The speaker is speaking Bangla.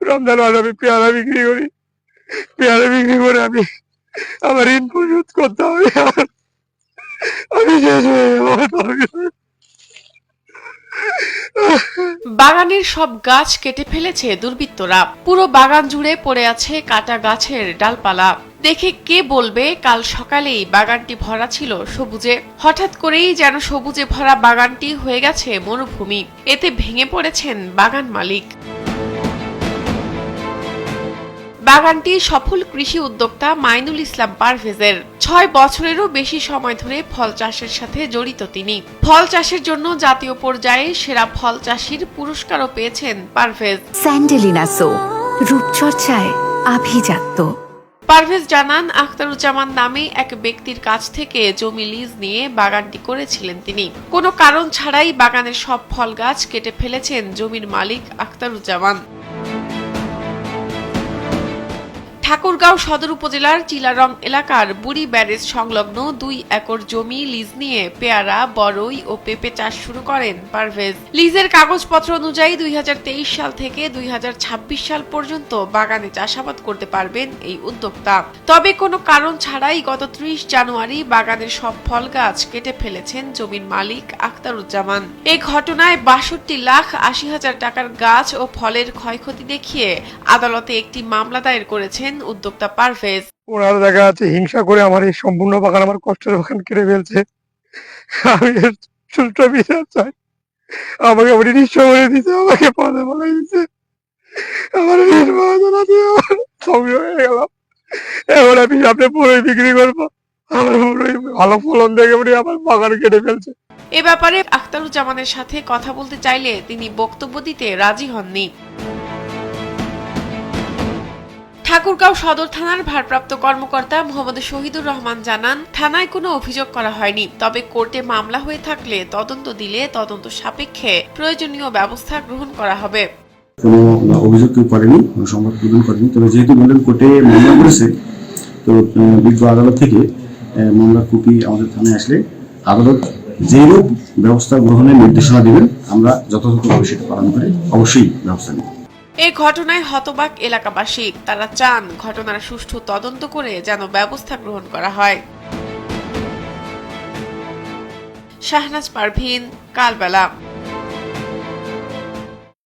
রমজান মাসে আমি পেয়ারা বিক্রি করি, পেয়ারা বিক্রি করে আমি আমার ঋণ পরিশোধ করতে হবে। আমি শেষ হয়ে যাবো। বাগানের সব গাছ কেটে ফেলেছে দুর্বৃত্তরা। পুরো বাগান জুড়ে পড়ে আছে কাটা গাছের ডালপালা। দেখে কে বলবে কাল সকালেই বাগানটি ভরা ছিল সবুজে। হঠাৎ করেই যেন সবুজে ভরা বাগানটি হয়ে গেছে মরুভূমি। এতে ভেঙে পড়েছেন বাগান মালিক। বাগানটি সফল কৃষি উদ্যোক্তা মাইনুল ইসলাম পারভেজের। ৬ বছরেরও বেশি সময় ধরে ফল চাষের সাথে জড়িত তিনি। ফল চাষের জন্য জাতীয় পর্যায়ে সেরা ফল চাষির পুরস্কারও পেয়েছেন পারভেজ। স্যান্ডেলিনা সো, রূপচর্চায় আভিজাত্য। পারভেজ জানান, আখতারুজ্জামান নামে এক ব্যক্তির কাছ থেকে জমি লিজ নিয়ে বাগানটি করেছিলেন তিনি। কোনো কারণ ছাড়াই বাগানের সব ফল গাছ কেটে ফেলেছেন জমির মালিক আখতারুজ্জামান। ঠাকুরগাঁও সদর উপজেলার চিলারং এলাকার বুড়ি ব্যারেজ সংলগ্ন ২ একর জমি লিজ নিয়ে পেয়ারা, বরই ও পেঁপে চাষ শুরু করেন পারভেজ। লিজের কাগজপত্র অনুযায়ী ২০২৩ সাল থেকে ২০২৬ সাল পর্যন্ত বাগানে চাষাবাদ করতে পারবেন এই উদ্যোক্তা। তবে কোনো কারণ ছাড়াই গত ৩০ জানুয়ারি বাগানের সব ফল গাছ কেটে ফেলেছেন জমির মালিক আখতারুজ্জামান। এই ঘটনায় ৬২,৮০,০০০ টাকার গাছ ও ফলের ক্ষয়ক্ষতি দেখিয়ে আদালতে একটি মামলা দায়ের করেছেন উদ্যোক্তা পারভেজ। ওনারা দেখা যাচ্ছে হিংসা করে আমার এই সম্পূর্ণ বাগান, আমার কষ্টের বাগান কেটে ফেলছে। আমি এর সুষ্ঠু বিচার চাই। আমাকে উনি নিঃস্ব করে দিতে, আমাকে পদে বলে দিতে, আমার সঙ্গে হয়ে গেলাম। এখন আমি সামনে পুরোই বিক্রি করবো, আমার পুরোই ভালো ফলন দেখে উনি আমার বাগান কেটে ফেলছে। এ ব্যাপারে আখতারুজ্জামানের সাথে কথা বলতে চাইলে তিনি বক্তব্য দিতে রাজি হননি। ঠাকুরগাঁও সদর থানার ভারপ্রাপ্ত কর্মকর্তা মোহাম্মদ শহীদুর রহমান জানান, থানায় কোনো অভিযোগ করা হয়নি। তবে কোর্টে মামলা হয়ে থাকলে তদন্ত দিলে তদন্ত সাপেক্ষে প্রয়োজনীয় ব্যবস্থা গ্রহণ করা হবে। কোনো অভিযোগ কেউ করেনি, কোনো সংবাদ প্রদান করেনি। তবে যেহেতু বললেন কোর্টে মামলা করেছে, তো বিজ্ঞ আদালত থেকে মামলার কপি আমাদের থানায় আসলে আদালত যেরূপ ব্যবস্থা গ্রহণের নির্দেশনা দেবেন আমরা যথাযথভাবে সেটা পালন করে অবশ্যই ব্যবস্থা নেব। এই ঘটনায় হতবাক এলাকাবাসী। তারা চান ঘটনার সুষ্ঠু তদন্ত করে যেন ব্যবস্থা গ্রহণ করা হয়। শাহনাজ পারভীন, কালবেলা।